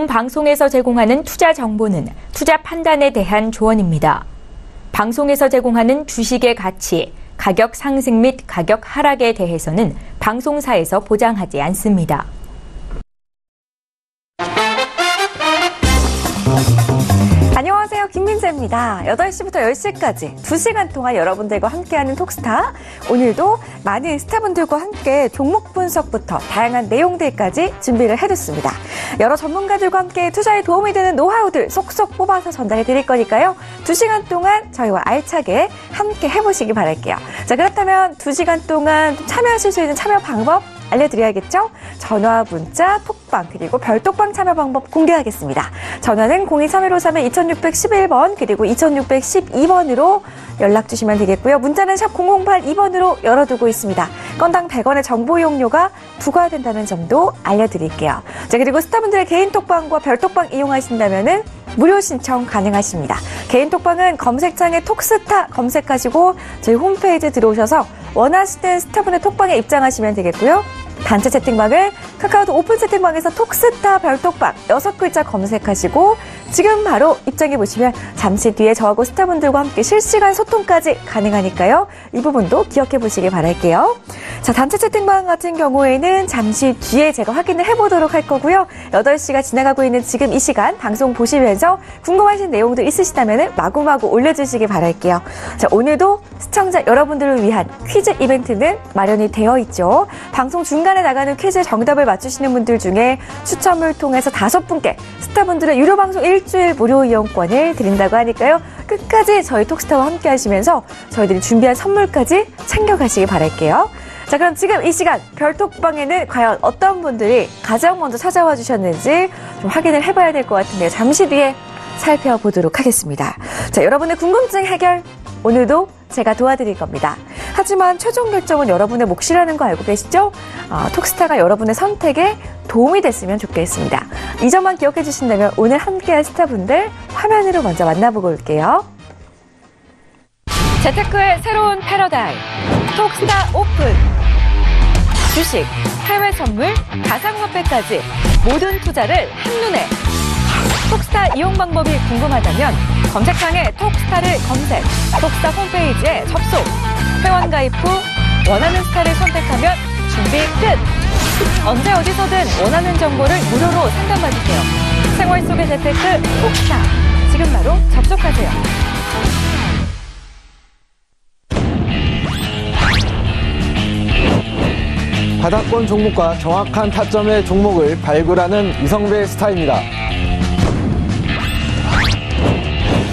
본 방송에서 제공하는 투자 정보는 투자 판단에 대한 조언입니다. 방송에서 제공하는 주식의 가치, 가격 상승 및 가격 하락에 대해서는 방송사에서 보장하지 않습니다. 안녕하세요. 김민재입니다. 8시부터 10시까지 2시간 동안 여러분들과 함께하는 톡스타. 오늘도 많은 스타분들과 함께 종목 분석부터 다양한 내용들까지 준비를 해뒀습니다. 여러 전문가들과 함께 투자에 도움이 되는 노하우들 쏙쏙 뽑아서 전달해 드릴 거니까요. 2시간 동안 저희와 알차게 함께 해보시기 바랄게요. 자, 그렇다면 2시간 동안 참여하실 수 있는 참여 방법 알려드려야겠죠? 전화, 문자, 톡방, 그리고 별톡방 참여 방법 공개하겠습니다. 전화는 023153-2611번, 그리고 2612번으로 연락 주시면 되겠고요. 문자는 샵 0082번으로 열어두고 있습니다. 건당 100원의 정보 이용료가 부과된다는 점도 알려드릴게요. 자, 그리고 스타분들의 개인 톡방과 별톡방 이용하신다면은 무료 신청 가능하십니다. 개인 톡방은 검색창에 톡스타 검색하시고 저희 홈페이지 들어오셔서 원하시는 스타분의 톡방에 입장하시면 되겠고요. 단체 채팅방을 카카오톡 오픈 채팅방에서 톡스타 별톡방 6글자 검색하시고 지금 바로 입장해보시면 잠시 뒤에 저하고 스타분들과 함께 실시간 소통까지 가능하니까요. 이 부분도 기억해보시길 바랄게요. 자, 단체 채팅방 같은 경우에는 잠시 뒤에 제가 확인을 해보도록 할 거고요. 8시가 지나가고 있는 지금 이 시간 방송 보시면서 궁금하신 내용들 있으시다면 마구마구 올려주시길 바랄게요. 자, 오늘도 시청자 여러분들을 위한 퀴즈 이벤트는 마련이 되어 있죠. 방송 중간에 나가는 퀴즈 정답을 맞추시는 분들 중에 추첨을 통해서 5분께 스타분들의 유료 방송 일주일 무료 이용권을 드린다고 하니까요. 끝까지 저희 톡스타와 함께 하시면서 저희들이 준비한 선물까지 챙겨가시기 바랄게요. 자, 그럼 지금 이 시간 별톡방에는 과연 어떤 분들이 가장 먼저 찾아와 주셨는지 좀 확인을 해봐야 될 것 같은데요. 잠시 뒤에 살펴보도록 하겠습니다. 자, 여러분의 궁금증 해결 오늘도 제가 도와드릴 겁니다. 하지만 최종 결정은 여러분의 몫이라는 거 알고 계시죠? 톡스타가 여러분의 선택에 도움이 됐으면 좋겠습니다. 이 점만 기억해 주신다면 오늘 함께할 스타분들 화면으로 먼저 만나보고 올게요. 재테크의 새로운 패러다임 톡스타 오픈. 주식, 해외 선물, 가상화폐까지 모든 투자를 한눈에. 톡스타 이용 방법이 궁금하다면 검색창에 톡스타를 검색, 톡스타 홈페이지에 접속, 회원 가입 후 원하는 스타를 선택하면 준비 끝! 언제 어디서든 원하는 정보를 무료로 상담받으세요. 생활 속의 재테크 톡스타, 지금 바로 접속하세요. 바닥권 종목과 정확한 타점의 종목을 발굴하는 이성배 스타입니다.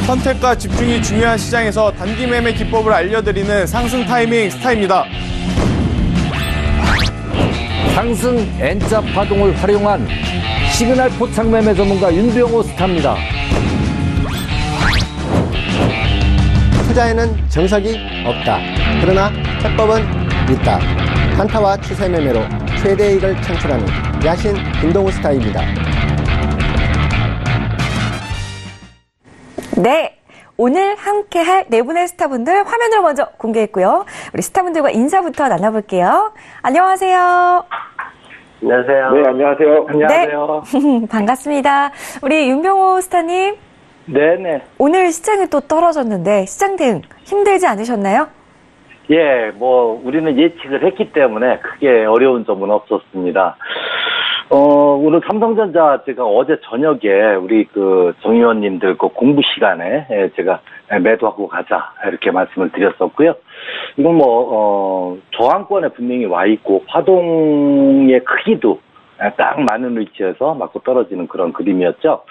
선택과 집중이 중요한 시장에서 단기 매매 기법을 알려드리는 상승 타이밍 스타입니다. 상승 N자 파동을 활용한 시그널 포착 매매 전문가 윤병호 스타입니다. 투자에는 정석이 없다. 그러나 해법은 있다. 단타와 추세 매매로 최대 이익을 창출하는 야신 김동우 스타입니다. 네, 오늘 함께할 네 분의 스타분들 화면으로 먼저 공개했고요. 우리 스타분들과 인사부터 나눠볼게요. 안녕하세요. 안녕하세요. 네, 안녕하세요. 안녕하세요. 네, 반갑습니다. 우리 윤병호 스타님. 네네. 오늘 시장이 또 떨어졌는데 시장 대응 힘들지 않으셨나요? 예, 우리는 예측을 했기 때문에 크게 어려운 점은 없었습니다. 오늘 삼성전자 제가 어제 저녁에 우리 정 의원님들 공부 시간에 제가 매도하고 가자 이렇게 말씀을 드렸었고요. 이건 저항권에 분명히 와 있고 파동의 크기도 딱 맞는 위치에서 맞고 떨어지는 그런 그림이었죠.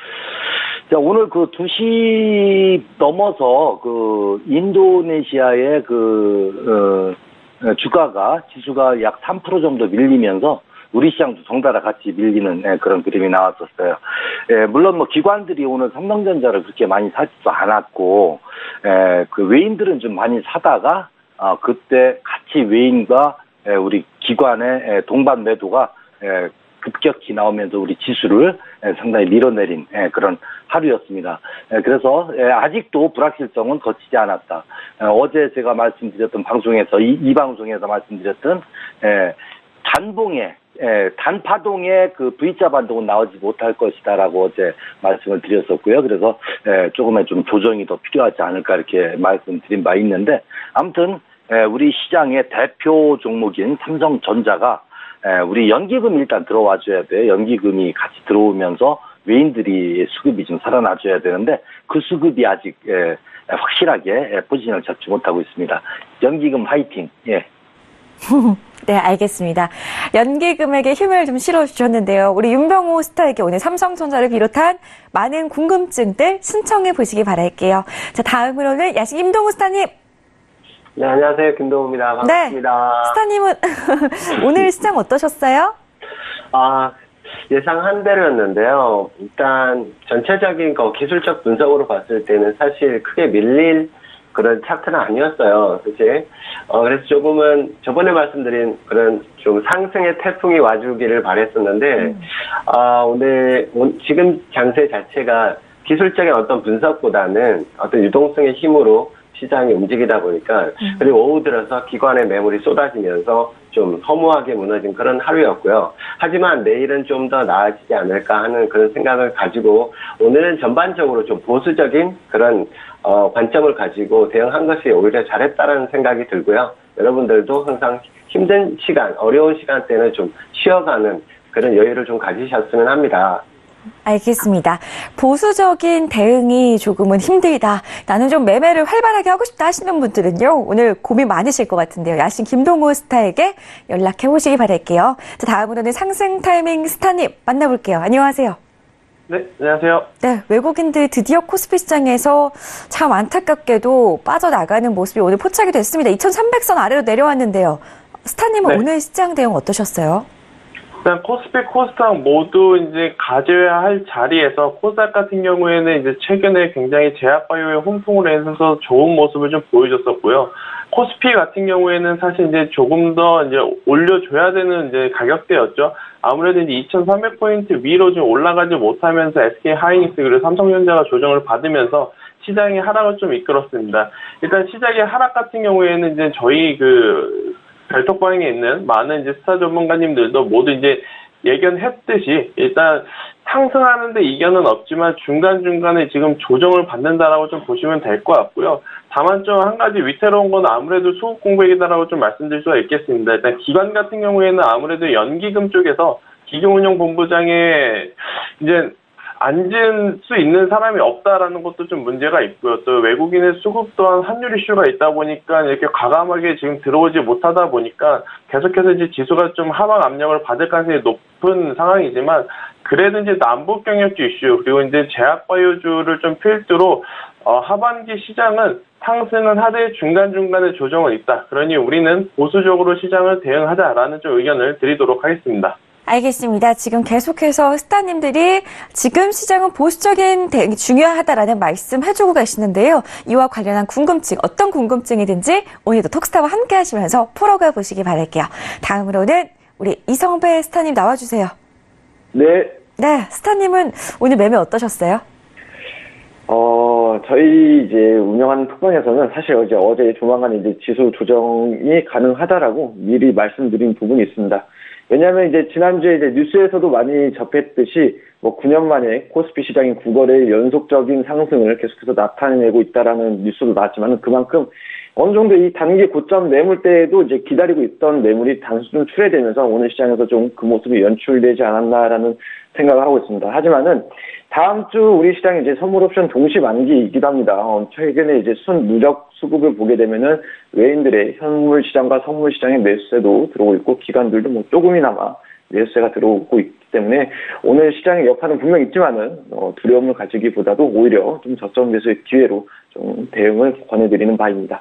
자, 오늘 2시 넘어서 인도네시아의 지수가 약 3% 정도 밀리면서 우리 시장도 덩달아 같이 밀리는 그런 그림이 나왔었어요. 물론 기관들이 오늘 삼성전자를 그렇게 많이 사지도 않았고, 외인들은 좀 많이 사다가, 그때 같이 외인과 우리 기관의 동반 매도가 급격히 나오면서 우리 지수를 상당히 밀어내린 그런 하루였습니다. 그래서 아직도 불확실성은 거치지 않았다. 어제 제가 말씀드렸던 방송에서 이 방송에서 말씀드렸던 단봉에 단파동의 그 V자 반동은 나오지 못할 것이다라고 어제 말씀을 드렸었고요. 그래서 조금의 좀 조정이 더 필요하지 않을까 이렇게 말씀드린 바 있는데 아무튼 우리 시장의 대표 종목인 삼성전자가 우리 연기금이 일단 들어와 줘야 돼요. 연기금이 같이 들어오면서 외인들이 수급이 좀 살아나줘야 되는데 그 수급이 아직 확실하게 포지션을 잡지 못하고 있습니다. 연기금 화이팅. 예. 네, 알겠습니다. 연기금에게 힘을 좀 실어주셨는데요. 우리 윤병호 스타에게 오늘 삼성전자를 비롯한 많은 궁금증들 신청해 보시기 바랄게요. 자, 다음으로는 야식 임동우 스타님. 네, 안녕하세요. 김동우입니다. 반갑습니다. 네, 스타님은 오늘 시장 어떠셨어요? 예상한 대로였는데요. 일단 전체적인 기술적 분석으로 봤을 때는 사실 크게 밀릴 그런 차트는 아니었어요. 그치? 그래서 조금은 저번에 말씀드린 그런 좀 상승의 태풍이 와주기를 바랬었는데, 오늘, 지금 장세 자체가 기술적인 어떤 분석보다는 어떤 유동성의 힘으로 시장이 움직이다 보니까, 그리고 오후 들어서 기관의 매물이 쏟아지면서 좀 허무하게 무너진 그런 하루였고요. 하지만 내일은 좀 더 나아지지 않을까 하는 그런 생각을 가지고 오늘은 전반적으로 좀 보수적인 그런 관점을 가지고 대응한 것이 오히려 잘했다는 생각이 들고요. 여러분들도 항상 힘든 시간, 어려운 시간대는 좀 쉬어가는 그런 여유를 좀 가지셨으면 합니다. 알겠습니다. 보수적인 대응이 조금은 힘들다. 나는 좀 매매를 활발하게 하고 싶다 하시는 분들은요. 오늘 고민 많으실 것 같은데요. 야신 김동우 스타에게 연락해 보시기 바랄게요. 자, 다음으로는 상승 타이밍 스타님 만나볼게요. 안녕하세요. 네, 안녕하세요. 네, 외국인들 드디어 코스피 시장에서 참 안타깝게도 빠져나가는 모습이 오늘 포착이 됐습니다. 2300선 아래로 내려왔는데요. 스타님은 네. 오늘 시장 대응 어떠셨어요? 일단 코스피, 코스닥 모두 이제 가져야 할 자리에서 코스닥 같은 경우에는 이제 최근에 굉장히 제약바이오에 혼풍을 해서 좋은 모습을 좀 보여줬었고요. 코스피 같은 경우에는 사실 이제 조금 더 이제 올려줘야 되는 이제 가격대였죠. 아무래도 이제 2,300포인트 위로 좀 올라가지 못하면서 SK 하이닉스 그리고 삼성전자가 조정을 받으면서 시장의 하락을 좀 이끌었습니다. 일단 시장의 하락 같은 경우에는 이제 저희 별톡방에 있는 많은 이제 스타 전문가님들도 모두 이제 예견했듯이 일단 상승하는데 이견은 없지만 중간중간에 지금 조정을 받는다라고 좀 보시면 될 것 같고요. 다만 좀 한 가지 위태로운 건 아무래도 수급 공백이다라고 좀 말씀드릴 수가 있겠습니다. 일단 기관 같은 경우에는 아무래도 연기금 쪽에서 기금운용본부장에 이제 앉을 수 있는 사람이 없다라는 것도 좀 문제가 있고요. 또 외국인의 수급 또한 환율 이슈가 있다 보니까 이렇게 과감하게 지금 들어오지 못하다 보니까 계속해서 이제 지수가 좀 하방 압력을 받을 가능성이 높은 상황이지만 그래도 이제 남북 경협주 이슈 그리고 이제 제약바이오주를 좀 필두로 하반기 시장은 상승은 하되 중간중간에 조정은 있다. 그러니 우리는 보수적으로 시장을 대응하자라는 좀 의견을 드리도록 하겠습니다. 알겠습니다. 지금 계속해서 스타님들이 지금 시장은 보수적인 대응이 중요하다라는 말씀 해주고 계시는데요. 이와 관련한 궁금증, 어떤 궁금증이든지 오늘도 톡스타와 함께 하시면서 풀어가 보시기 바랄게요. 다음으로는 우리 이성배 스타님 나와주세요. 네. 네, 스타님은 오늘 매매 어떠셨어요? 저희 이제 운영하는 톡방에서는 사실 어제 조만간 이제 지수 조정이 가능하다라고 미리 말씀드린 부분이 있습니다. 왜냐하면 이제 지난주에 이제 뉴스에서도 많이 접했듯이 9년 만에 코스피 시장이 9거래일 연속적인 상승을 계속해서 나타내고 있다라는 뉴스도 나왔지만 그만큼 어느 정도 이 단기 고점 매물대에도 이제 기다리고 있던 매물이 단수 좀 출회되면서 오늘 시장에서 좀 그 모습이 연출되지 않았나라는 생각을 하고 있습니다. 하지만은 다음 주 우리 시장이 이제 선물 옵션 동시 만기이기도 합니다. 최근에 이제 누적 수급을 보게 되면은 외인들의 현물 시장과 선물 시장의 매수세도 들어오고 있고 기관들도 조금이나마 매수세가 들어오고 있기 때문에 오늘 시장의 여파는 분명 있지만은 두려움을 가지기보다도 오히려 좀 저점 매수의 기회로 좀 대응을 권해드리는 바입니다.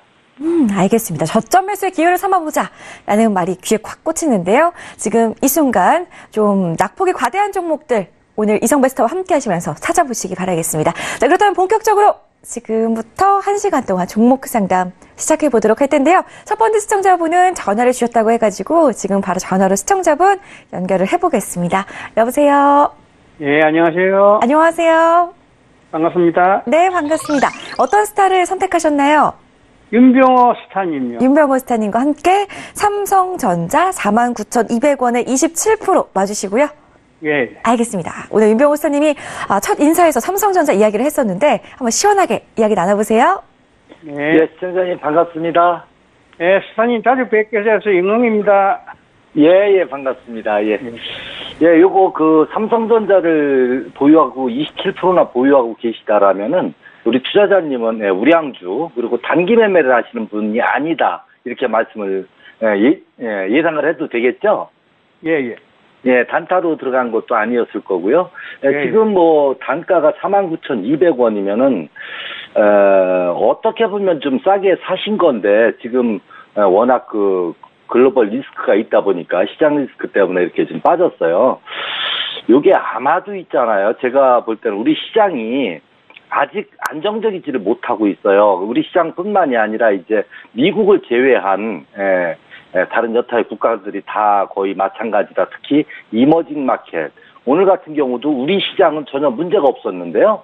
알겠습니다. 저점 매수의 기회를 삼아보자라는 말이 귀에 콱 꽂히는데요. 지금 이 순간 좀 낙폭이 과대한 종목들 오늘 이성배 스타와 함께 하시면서 찾아보시기 바라겠습니다. 자, 그렇다면 본격적으로 지금부터 1시간 동안 종목 상담 시작해 보도록 할 텐데요. 첫 번째 시청자분은 전화를 주셨다고 해가지고 지금 바로 전화로 시청자분 연결을 해보겠습니다. 여보세요. 예, 안녕하세요. 안녕하세요. 반갑습니다. 네, 반갑습니다. 어떤 스타를 선택하셨나요? 윤병호 스타님요. 윤병호 스타님과 함께 삼성전자 49,200원에 27% 맞으시고요. 예. 알겠습니다. 오늘 윤병호 스타님이 첫 인사에서 삼성전자 이야기를 했었는데 한번 시원하게 이야기 나눠보세요. 네. 예, 시청자님 반갑습니다. 예, 스타님 자주 뵙게 돼서 영광입니다. 예, 반갑습니다. 예. 요거 삼성전자를 보유하고 27%나 보유하고 계시다라면은 우리 투자자님은 우량주 그리고 단기 매매를 하시는 분이 아니다 이렇게 말씀을 예상을 해도 되겠죠? 예. 예, 단타로 들어간 것도 아니었을 거고요. 예. 지금 단가가 49,200원이면은 어떻게 보면 좀 싸게 사신 건데 지금 워낙 글로벌 리스크가 있다 보니까 시장 리스크 때문에 이렇게 좀 빠졌어요. 요게 아마도 있잖아요. 제가 볼 때는 우리 시장이 아직 안정적이지를 못하고 있어요. 우리 시장뿐만이 아니라 이제 미국을 제외한 다른 여타의 국가들이 다 거의 마찬가지다. 특히 이머징 마켓. 오늘 같은 경우도 우리 시장은 전혀 문제가 없었는데요.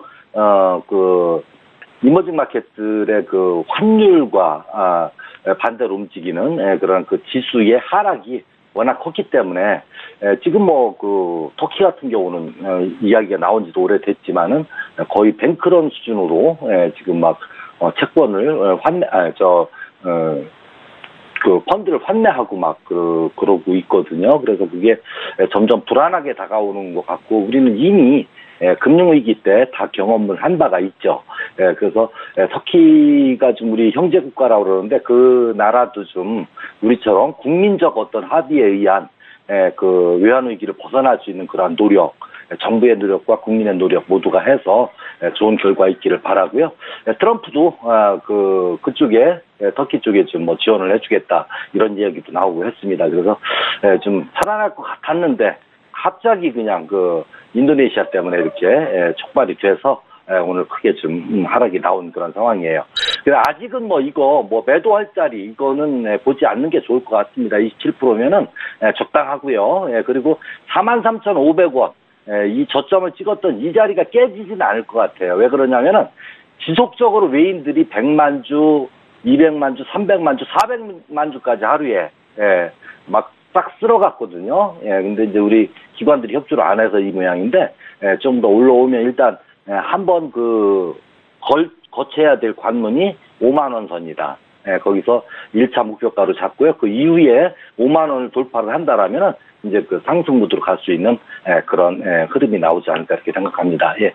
이머징 마켓들의 환율과 반대로 움직이는 그런 지수의 하락이 워낙 컸기 때문에 지금 터키 같은 경우는 이야기가 나온 지도 오래됐지만은 거의 뱅크런 수준으로 지금 채권을 펀드를 환매하고 그러고 있거든요. 그래서 그게 점점 불안하게 다가오는 것 같고 우리는 이미 금융위기 때 다 경험을 한 바가 있죠. 그래서 터키가 좀 우리 형제국가라고 그러는데 그 나라도 좀 우리처럼 국민적 어떤 합의에 의한 외환위기를 벗어날 수 있는 그러한 노력, 정부의 노력과 국민의 노력 모두가 해서 좋은 결과 있기를 바라고요. 트럼프도 그쪽에 터키 쪽에 좀 지원을 해주겠다 이런 이야기도 나오고 했습니다. 그래서 좀 살아날 것 같았는데 갑자기 그냥 인도네시아 때문에 이렇게 촉발이 돼서 오늘 크게 좀 하락이 나온 그런 상황이에요. 아직은 이거 매도할 자리 이거는 보지 않는 게 좋을 것 같습니다. 27%면은 적당하고요. 그리고 43,500원 이 저점을 찍었던 이 자리가 깨지지는 않을 것 같아요. 왜 그러냐면은 지속적으로 외인들이 100만 주, 200만 주, 300만 주, 400만 주까지 하루에 싹 쓸어갔거든요. 근데 이제 우리 기관들이 협조를 안 해서 이 모양인데, 좀 더 올라오면 일단, 한번 거쳐야 될 관문이 5만원 선이다. 거기서 1차 목표가로 잡고요. 그 이후에 5만원을 돌파를 한다라면은, 이제 상승 무드로 갈 수 있는, 그런, 흐름이 나오지 않을까 이렇게 생각합니다. 예.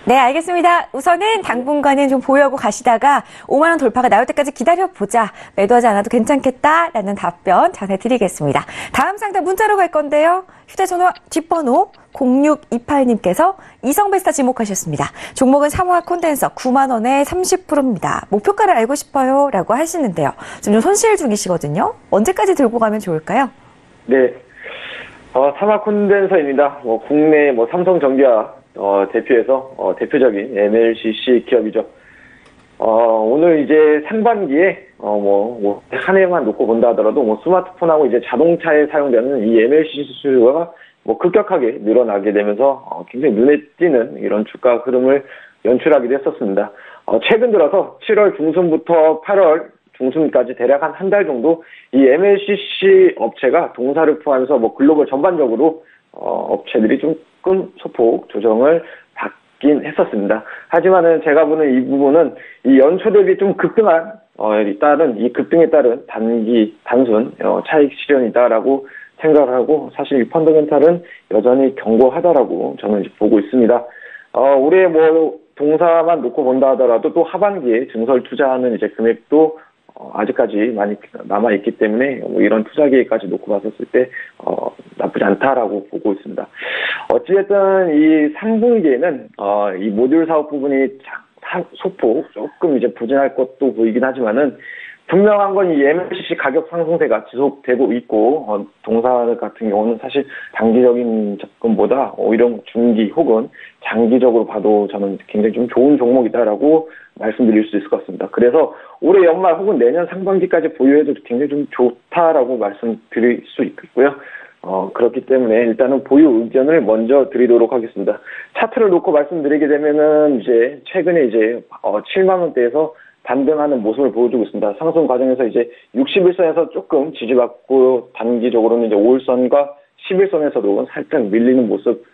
네, 알겠습니다. 우선은 당분간은 좀 보유하고 가시다가 5만원 돌파가 나올 때까지 기다려보자. 매도하지 않아도 괜찮겠다라는 답변 전해드리겠습니다. 다음 상담 문자로 갈 건데요. 휴대전화 뒷번호 0628님께서 이성베스타 지목하셨습니다. 종목은 사모아 콘덴서 9만원에 30%입니다. 목표가를 알고 싶어요 라고 하시는데요. 지금 손실 중이시거든요. 언제까지 들고 가면 좋을까요? 네. 사모아 콘덴서입니다. 국내 삼성전기와 대표에서 대표적인 MLCC 기업이죠. 오늘 이제 상반기에 한 해만 놓고 본다 하더라도 스마트폰하고 이제 자동차에 사용되는 이 MLCC 수요가 급격하게 늘어나게 되면서 굉장히 눈에 띄는 이런 주가 흐름을 연출하기도 했었습니다. 최근 들어서 7월 중순부터 8월 중순까지 대략 한 달 정도 이 MLCC 업체가 동사를 포함해서 글로벌 전반적으로 업체들이 조금 소폭 조정을 받긴 했었습니다. 하지만은 제가 보는 이 부분은 이 연초 대비 좀 급등한 이 급등에 따른 단순 차익 실현이다라고 생각을 하고 사실 이 펀더멘탈은 여전히 견고하다라고 저는 이제 보고 있습니다. 올해 동사만 놓고 본다 하더라도 또 하반기에 증설 투자하는 이제 금액도 아직까지 많이 남아있기 때문에 이런 투자 계획까지 놓고 봤었을 때 나쁘지 않다라고 보고 있습니다. 어찌됐든 이 3분기에는 이 모듈 사업 부분이 소폭 조금 이제 부진할 것도 보이긴 하지만은 분명한 건 이 MLCC 가격 상승세가 지속되고 있고 동사 같은 경우는 사실 단기적인 접근보다 오히려 중기 혹은 장기적으로 봐도 저는 굉장히 좀 좋은 종목이다라고 말씀드릴 수 있을 것 같습니다. 그래서 올해 연말 혹은 내년 상반기까지 보유해도 굉장히 좀 좋다라고 말씀드릴 수 있고요. 그렇기 때문에 일단은 보유 의견을 먼저 드리도록 하겠습니다. 차트를 놓고 말씀드리게 되면은 이제 최근에 이제 7만 원대에서 반등하는 모습을 보여주고 있습니다. 상승 과정에서 이제 61선에서 조금 지지받고 단기적으로는 이제 5일선과 11선에서도 살짝 밀리는 모습,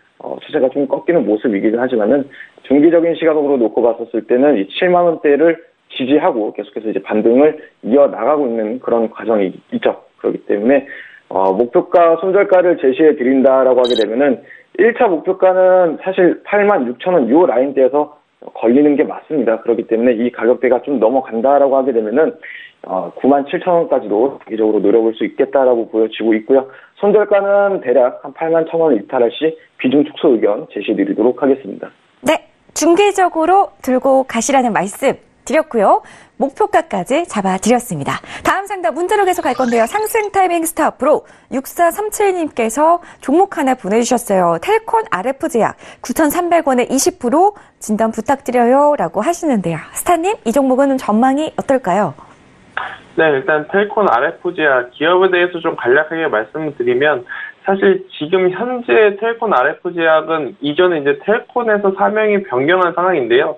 추세가 좀 꺾이는 모습이긴 하지만은 중기적인 시각으로 놓고 봤었을 때는 이 7만 원대를 지지하고 계속해서 이제 반등을 이어나가고 있는 그런 과정이 있죠. 그렇기 때문에 목표가, 손절가를 제시해 드린다라고 하게 되면은 1차 목표가는 사실 86,000원 요 라인대에서 걸리는 게 맞습니다. 그렇기 때문에 이 가격대가 좀 넘어간다라고 하게 되면은 97,000원까지도 단기적으로 노려볼 수 있겠다라고 보여지고 있고요. 손절가는 대략 한 81,000원을 이탈할 시 비중 축소 의견 제시해 드리도록 하겠습니다. 네, 중기적으로 들고 가시라는 말씀 드렸고요. 목표가까지 잡아드렸습니다. 다음 상담 문자로 계속 갈 건데요. 상승 타이밍 스타 앞으로 6437님께서 종목 하나 보내주셨어요. 텔콘 RF제약 9,300원에 20% 진단 부탁드려요 라고 하시는데요. 스타님, 이 종목은 전망이 어떨까요? 네, 일단 텔콘 RF제약 기업에 대해서 좀 간략하게 말씀을 드리면 사실 지금 현재 텔콘 RF제약은 이전에 이제 텔콘에서 사명이 변경한 상황인데요.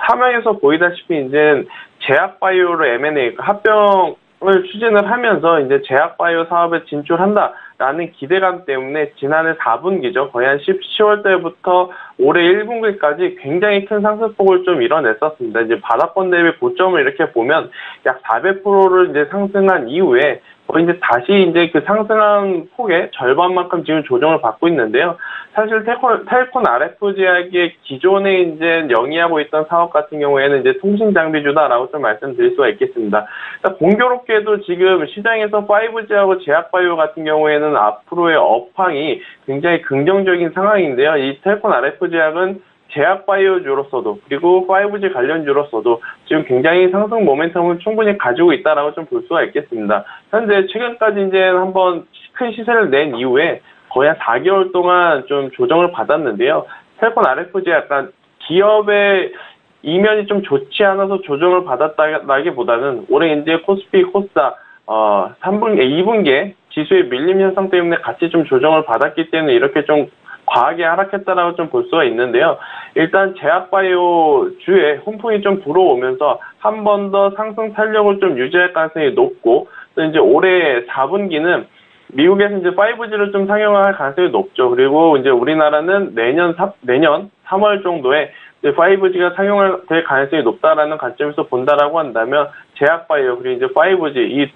사명에서 보이다시피 이제 제약바이오로 M&A 합병을 추진을 하면서 이제 제약바이오 사업에 진출한다라는 기대감 때문에 지난해 4분기죠. 거의 한 10월 달부터 올해 1분기까지 굉장히 큰 상승폭을 좀 이뤄냈었습니다. 이제 바닥권 대비 고점을 이렇게 보면 약 400%를 이제 상승한 이후에 거의 이제 다시 이제 그 상승한 폭의 절반만큼 지금 조정을 받고 있는데요. 사실 텔콘 RF제약의 기존에 이제 영위하고 있던 사업 같은 경우에는 이제 통신 장비주다라고 좀 말씀드릴 수가 있겠습니다. 그러니까 공교롭게도 지금 시장에서 5G하고 제약바이오 같은 경우에는 앞으로의 업황이 굉장히 긍정적인 상황인데요. 이 텔콘 RF제약은 제약바이오주로서도 그리고 5G 관련주로서도 지금 굉장히 상승 모멘텀을 충분히 가지고 있다라고 좀 볼 수가 있겠습니다. 현재 최근까지 이제 한번 큰 시세를 낸 이후에 거의 한 4개월 동안 좀 조정을 받았는데요. 텔콘 RF제약 약간 기업의 이면이 좀 좋지 않아서 조정을 받았다기보다는 올해 이제 코스피, 코스닥 2분기에 지수의 밀림 현상 때문에 같이 좀 조정을 받았기 때문에 이렇게 좀 과하게 하락했다라고 좀 볼 수가 있는데요. 일단 제약바이오주에 훈풍이 좀 불어오면서 한 번 더 상승 탄력을 좀 유지할 가능성이 높고 또 이제 올해 4분기는 미국에서 이제 5G를 좀 상용할 가능성이 높죠. 그리고 이제 우리나라는 내년 3월 정도에 5G가 상용될 가능성이 높다라는 관점에서 본다라고 한다면 제약바이오 그리고 이제 5G 이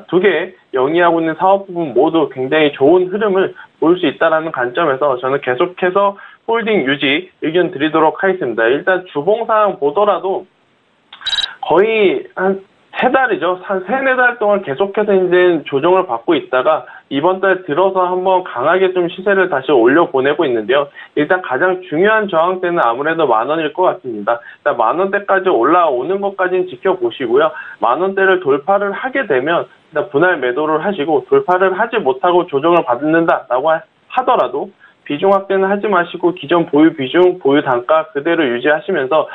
두 개 영위하고 있는 사업 부분 모두 굉장히 좋은 흐름을 볼 수 있다라는 관점에서 저는 계속해서 홀딩 유지 의견 드리도록 하겠습니다. 일단 주봉 상황 보더라도 거의 한 3달이죠. 한 3-4달 동안 계속해서 이제 조정을 받고 있다가 이번 달 들어서 한번 강하게 좀 시세를 다시 올려보내고 있는데요. 일단 가장 중요한 저항대는 아무래도 10,000원일 것 같습니다. 일단 10,000원대까지 올라오는 것까지는 지켜보시고요. 10,000원대를 돌파를 하게 되면 일단 분할 매도를 하시고 돌파를 하지 못하고 조정을 받는다라고 하더라도 비중 확대는 하지 마시고 기존 보유 비중, 보유 단가 그대로 유지하시면서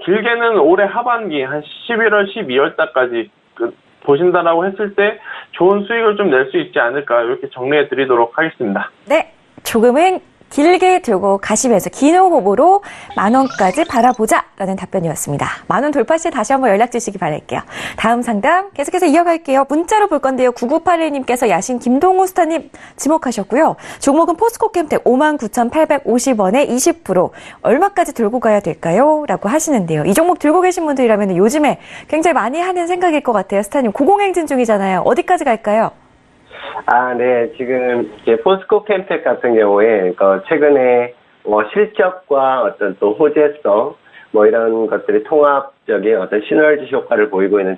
길게는 올해 하반기 한 11월, 12월 달까지 보신다라고 했을 때 좋은 수익을 좀 낼 수 있지 않을까 이렇게 정리해 드리도록 하겠습니다. 네, 조금은 길게 들고 가시면서 긴 호흡으로 10,000원까지 바라보자라는 답변이었습니다. 10,000원 돌파 시 다시 한번 연락 주시기 바랄게요. 다음 상담 계속해서 이어갈게요. 문자로 볼 건데요. 9981님께서 야신 김동호 스타님 지목하셨고요. 종목은 포스코캠텍 59,850원에 20% 얼마까지 들고 가야 될까요? 라고 하시는데요. 이 종목 들고 계신 분들이라면 요즘에 굉장히 많이 하는 생각일 것 같아요. 스타님 고공행진 중이잖아요. 어디까지 갈까요? 네. 지금 이제 포스코캠텍 같은 경우에 최근에 실적과 어떤 또 호재성 이런 것들이 통합적인 어떤 시너지 효과를 보이고 있는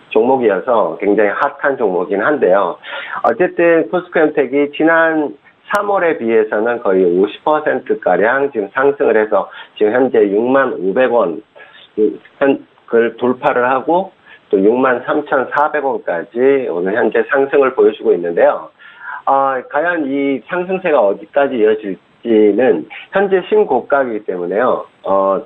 종목이어서 굉장히 핫한 종목이긴 한데요. 어쨌든 포스코캠텍이 지난 3월에 비해서는 거의 50%가량 지금 상승을 해서 지금 현재 65,500원 을 돌파를 하고 또 63,400원까지 오늘 현재 상승을 보여주고 있는데요. 과연 이 상승세가 어디까지 이어질지는 현재 신고가이기 때문에요.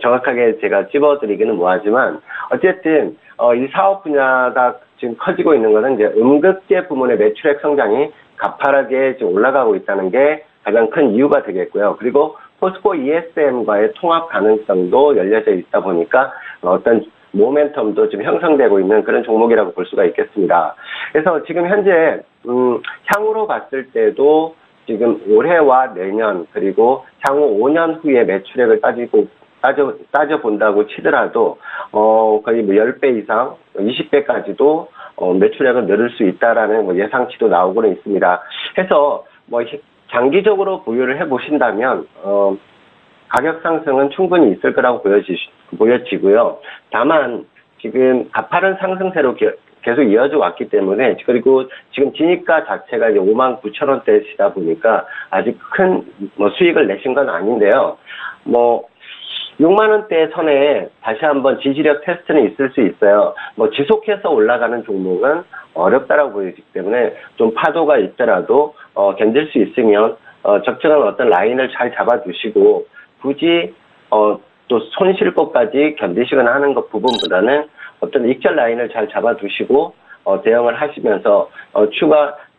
정확하게 제가 찝어드리기는 뭐하지만 어쨌든 이 사업 분야가 지금 커지고 있는 것은 이제 음극재 부문의 매출액 성장이 가파르게 지금 올라가고 있다는 게 가장 큰 이유가 되겠고요. 그리고 포스코 ESM과의 통합 가능성도 열려져 있다 보니까 어떤 모멘텀도 좀 형성되고 있는 그런 종목이라고 볼 수가 있겠습니다. 그래서 지금 현재 향후로 봤을 때도 지금 올해와 내년 그리고 향후 5년 후에 매출액을 따져본다고 치더라도 거의 뭐 10배 이상 20배까지도 매출액을 늘릴 수 있다라는 뭐 예상치도 나오고는 있습니다. 해서 뭐 장기적으로 보유를 해보신다면 가격 상승은 충분히 있을 거라고 보여지고요. 다만 지금 가파른 상승세로 계속 이어져 왔기 때문에 그리고 지금 진입가 자체가 이제 59,000원대시다 보니까 아직 큰 뭐 수익을 내신 건 아닌데요. 뭐 6만 원대 선에 다시 한번 지지력 테스트는 있을 수 있어요. 뭐 지속해서 올라가는 종목은 어렵다라고 보이기 때문에 좀 파도가 있더라도 견딜 수 있으면 적정한 어떤 라인을 잘 잡아두시고 굳이 또 손 실 것까지 견디시거나 하는 것 부분보다는 어떤 익절 라인을 잘 잡아두시고 대응을 하시면서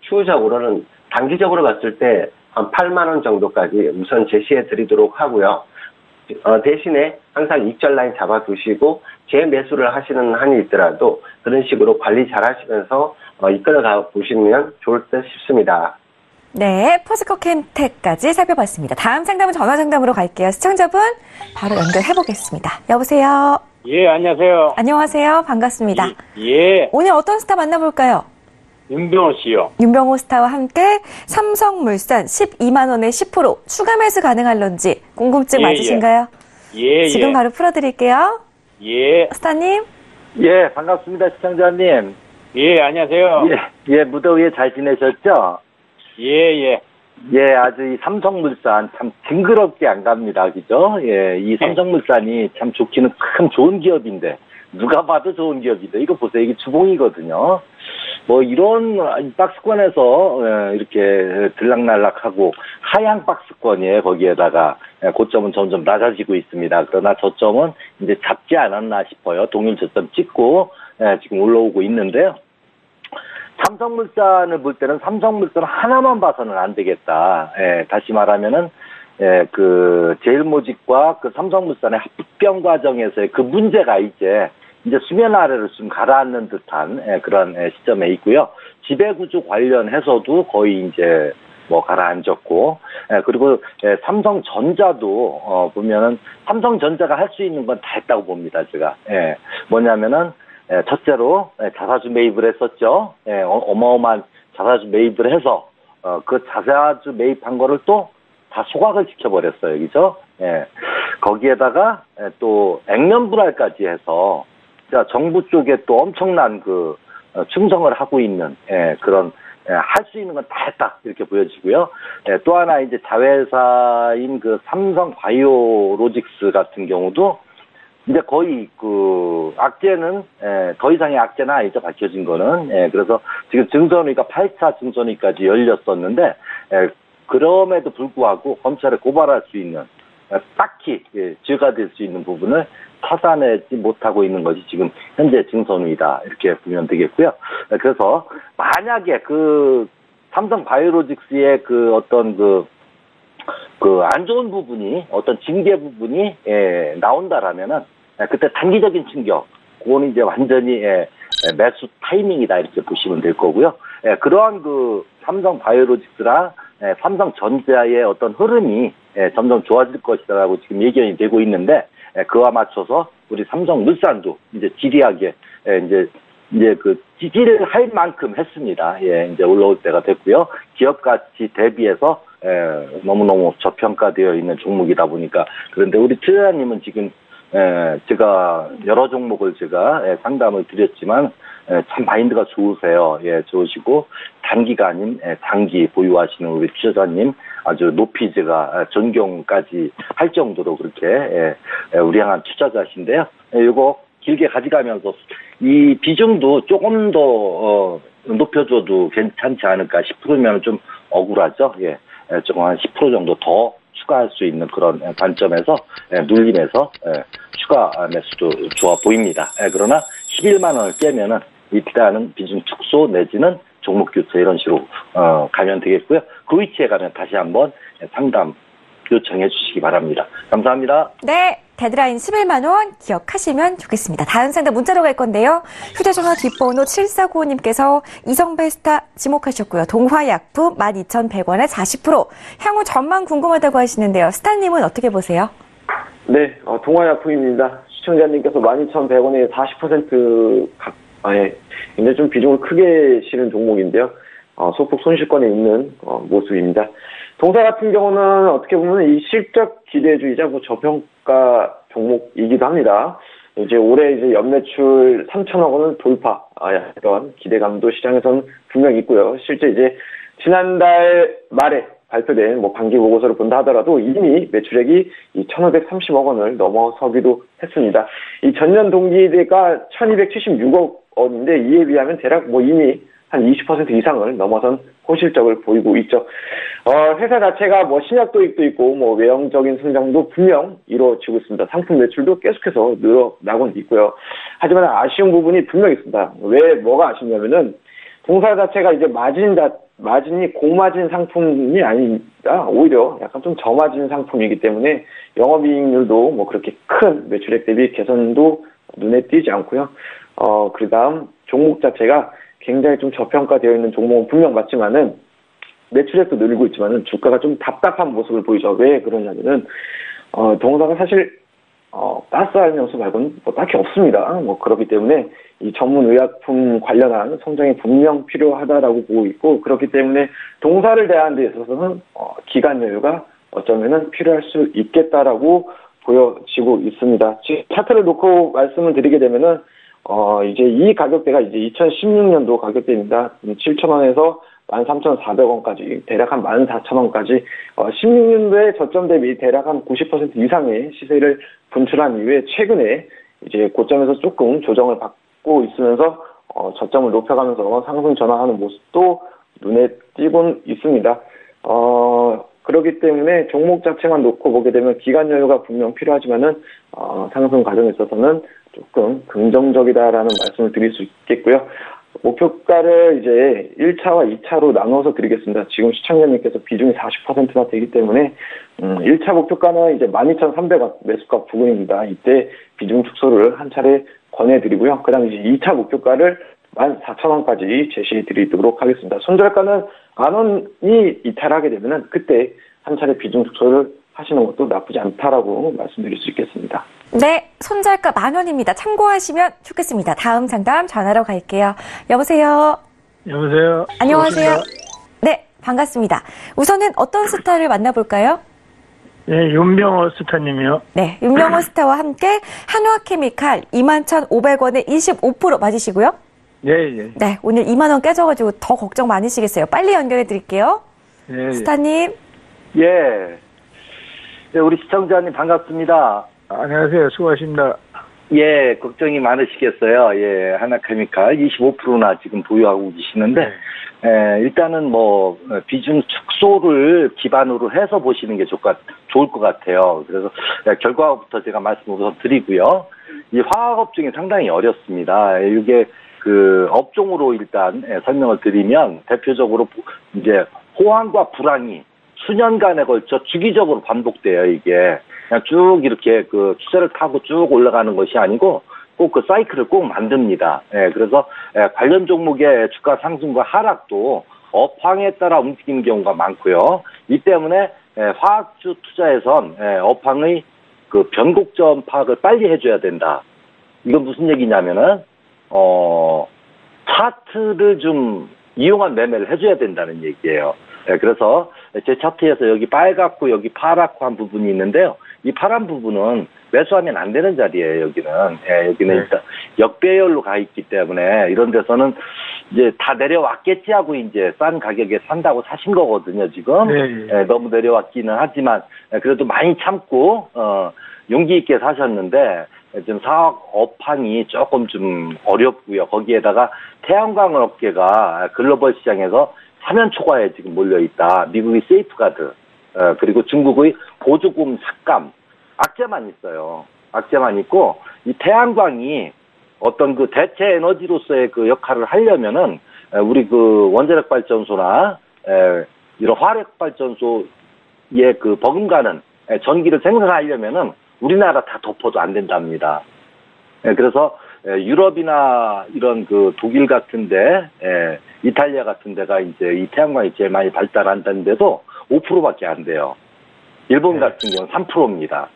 추후적으로는 단기적으로 봤을 때 한 8만 원 정도까지 우선 제시해 드리도록 하고요. 대신에 항상 익절 라인 잡아두시고 재매수를 하시는 한이 있더라도 그런 식으로 관리 잘 하시면서 이끌어가 보시면 좋을 듯 싶습니다. 네, 포스코 캠텍까지 살펴봤습니다. 다음 상담은 전화 상담으로 갈게요. 시청자분 바로 연결해 보겠습니다. 여보세요. 예, 안녕하세요. 안녕하세요. 반갑습니다. 예, 오늘 어떤 스타 만나볼까요? 윤병호 씨요. 윤병호 스타와 함께 삼성물산 12만 원에 10% 추가 매수 가능할런지 궁금증 맞으신가요? 예, 지금 바로 풀어드릴게요. 예. 스타님. 예, 반갑습니다, 시청자님. 예, 안녕하세요. 예, 무더위에 잘 지내셨죠? 예. 예, 아주 이 삼성물산 참 징그럽게 안 갑니다, 그죠? 예, 이 삼성물산이 참 좋기는 참 좋은 기업인데, 누가 봐도 좋은 기업인데, 이거 보세요. 이게 주봉이거든요. 뭐 이런 박스권에서 이렇게 들락날락하고 하향 박스권이에요. 거기에다가 고점은 점점 낮아지고 있습니다. 그러나 저점은 이제 잡지 않았나 싶어요. 동일 저점 찍고 지금 올라오고 있는데요. 삼성물산을 볼 때는 삼성물산 하나만 봐서는 안 되겠다. 다시 말하면은 그 제일모직과 그 삼성물산의 합병 과정에서의 그 문제가 이제 수면 아래로 좀 가라앉는 듯한 그런 시점에 있고요. 지배구조 관련해서도 거의 이제 뭐 가라앉았고, 그리고 삼성전자도 보면은 삼성전자가 할 수 있는 건 다 했다고 봅니다, 제가. 뭐냐면은 첫째로 자사주 매입을 했었죠. 어마어마한 자사주 매입을 해서 그 자사주 매입한 거를 또 다 소각을 시켜버렸어요, 그죠? 거기에다가 또 액면 분할까지 해서 정부 쪽에 또 엄청난 그 충성을 하고 있는 그런 할 수 있는 건 다 했다 이렇게 보여지고요. 또 하나 이제 자회사인 그 삼성 바이오로직스 같은 경우도 이제 거의 그 악재는 더 이상의 악재는 아니죠, 밝혀진 거는. 그래서 지금 증선위가 8차 증선위까지 열렸었는데 그럼에도 불구하고 검찰에 고발할 수 있는 딱히 죄가 될 수 있는 부분을 찾아내지 못하고 있는 것이 지금 현재 증선위다 이렇게 보면 되겠고요. 그래서 만약에 그 삼성 바이오로직스의 그 어떤 그 안 좋은 부분이 어떤 징계 부분이 나온다라면은 그때 단기적인 충격, 그거는 이제 완전히 매수 타이밍이다 이렇게 보시면 될 거고요. 그러한 그 삼성 바이오로직스랑 삼성전자의 어떤 흐름이 점점 좋아질 것이라고 지금 예견이 되고 있는데 그와 맞춰서 우리 삼성물산도 이제 지리하게 이제 그 지지를 할 만큼 했습니다. 이제 올라올 때가 됐고요. 기업 가치 대비해서 너무너무 저평가되어 있는 종목이다 보니까. 그런데 우리 투자자님은 지금 제가 여러 종목을 제가 상담을 드렸지만 참 마인드가 좋으세요. 좋으시고 단기가 아닌 장기 보유하시는 우리 투자자님 아주 높이 제가 존경까지 할 정도로 그렇게 우량한 투자자신데요. 이거 길게 가져가면서 이 비중도 조금 더 높여줘도 괜찮지 않을까. 10%면 좀 억울하죠. 조금 한 10% 정도 더 추가할 수 있는 그런 관점에서 눌림에서 추가 매수도 좋아 보입니다. 그러나 11만 원을 깨면은 일단은 비중 축소 내지는 종목 교체 이런 식으로 가면 되겠고요. 그 위치에 가면 다시 한번 상담 요청해 주시기 바랍니다. 감사합니다. 네, 데드라인 11만 원 기억하시면 좋겠습니다. 다음 상담 문자로 갈 건데요. 휴대전화 뒷번호 7495님께서 이성배 스타 지목하셨고요. 동화약품 12,100원에 40%. 향후 전망 궁금하다고 하시는데요. 스타님은 어떻게 보세요? 네, 동화약품입니다. 시청자님께서 12,100원에 40% 굉장히 좀 비중을 크게 실은 종목인데요. 소폭 손실권에 있는 모습입니다. 동사 같은 경우는 어떻게 보면 이 실적 기대주의자 저평가 종목이기도 합니다. 이제 올해 이제 연매출 3천억 원을 돌파했던 기대감도 시장에서는 분명히 있고요. 실제 이제 지난달 말에 발표된 반기 보고서를 본다 하더라도 이미 매출액이 1,530억 원을 넘어서기도 했습니다. 이 전년 동기대가 1,276억 원인데 이에 비하면 대략 이미 한 20% 이상을 넘어선 호실적을 보이고 있죠. 회사 자체가 신약 도입도 있고 외형적인 성장도 분명 이루어지고 있습니다. 상품 매출도 계속해서 늘어나고 있고요. 하지만 아쉬운 부분이 분명히 있습니다. 왜 뭐가 아쉽냐면은 동사 자체가 이제 마진이 고마진 상품이 아닙니다. 오히려 약간 좀 저마진 상품이기 때문에 영업이익률도 그렇게 큰 매출액 대비 개선도 눈에 띄지 않고요. 그다음 종목 자체가 굉장히 좀 저평가되어 있는 종목은 분명 맞지만은 매출액도 늘고 있지만은 주가가 좀 답답한 모습을 보이죠. 왜 그러냐면은 동사가 사실 가스할 명수 말고는 딱히 없습니다. 그렇기 때문에 이 전문 의약품 관련한 성장이 분명 필요하다라고 보고 있고, 그렇기 때문에 동사를 대하는 데 있어서는 기간 여유가 어쩌면은 필요할 수 있겠다라고 보여지고 있습니다. 차트를 놓고 말씀을 드리게 되면은 이제 이 가격대가 이제 2016년도 가격대입니다. 7,000원에서 13,400원까지 대략 한 14,000원까지 16년도에 저점 대비 대략 한 90% 이상의 시세를 분출한 이후에 최근에 이제 고점에서 조금 조정을 받고 있으면서 저점을 높여가면서 상승 전환하는 모습도 눈에 띄곤 있습니다. 그렇기 때문에 종목 자체만 놓고 보게 되면 기간 여유가 분명 필요하지만은 상승 과정에 있어서는 조금 긍정적이다라는 말씀을 드릴 수 있겠고요. 목표가를 이제 1차와 2차로 나눠서 드리겠습니다. 지금 시청자님께서 비중이 40%나 되기 때문에 1차 목표가는 이제 12,300원 매수가 부근입니다. 이때 비중 축소를 한 차례 권해드리고요. 그 다음 이제 2차 목표가를 14,000원까지 제시해 드리도록 하겠습니다. 손절가는 10,000원이 이탈하게 되면은 그때 한 차례 비중 축소를 하시는 것도 나쁘지 않다라고 말씀드릴 수 있겠습니다. 네, 손절가 10,000원입니다. 참고하시면 좋겠습니다. 다음 상담 전화로 갈게요. 여보세요? 여보세요? 안녕하세요? 네, 반갑습니다. 우선은 어떤 스타를 만나볼까요? 네, 윤병호 스타님이요. 네, 윤병호 스타와 함께 한화케미칼 21,500원에 25% 맞으시고요? 네, 예. 네, 오늘 2만 원 깨져가지고 더 걱정 많으시겠어요. 빨리 연결해 드릴게요. 네. 스타님. 예. 네, 우리 시청자님 반갑습니다. 안녕하세요. 수고하십니다. 예, 걱정이 많으시겠어요. 예, 하나케미칼 25%나 지금 보유하고 계시는데, 일단은 비중 축소를 기반으로 해서 보시는 게 좋을 것 같아요. 그래서 결과부터 제가 말씀을 우선 드리고요. 이 화학업종이 상당히 어렵습니다. 이게 업종으로 일단 설명을 드리면 대표적으로 이제 호황과 불황이 수년간에 걸쳐 주기적으로 반복돼요, 이게. 그냥 쭉 이렇게 추세를 타고 쭉 올라가는 것이 아니고 꼭 그 사이클을 꼭 만듭니다. 그래서 관련 종목의 주가 상승과 하락도 업황에 따라 움직이는 경우가 많고요. 이 때문에 화학주 투자에선 업황의 변곡점 파악을 빨리 해줘야 된다. 이건 무슨 얘기냐면은 차트를 좀 이용한 매매를 해줘야 된다는 얘기예요. 그래서 제 차트에서 여기 빨갛고 여기 파랗고 한 부분이 있는데요. 이 파란 부분은 매수하면 안 되는 자리예요, 여기는. 여기는 일단 역배열로 가 있기 때문에 이런 데서는 이제 다 내려왔겠지 하고 이제 싼 가격에 산다고 사신 거거든요, 지금. 너무 내려왔기는 하지만 그래도 많이 참고, 용기 있게 사셨는데 지금 사업 업황이 조금 좀 어렵고요. 거기에다가 태양광 업계가 글로벌 시장에서 사면 초과에 지금 몰려있다. 미국의 세이프가드, 그리고 중국의 보조금 삭감, 악재만 있어요. 악재만 있고, 이 태양광이 어떤 대체 에너지로서의 역할을 하려면은, 우리 원자력 발전소나, 이런 화력 발전소 그 버금가는 전기를 생산하려면은 우리나라 다 덮어도 안 된답니다. 그래서 유럽이나 이런 그 독일 같은데, 이탈리아 같은 데가 이제 이 태양광이 제일 많이 발달한다는데도 5%밖에 안 돼요. 일본 같은 경우는 3%입니다.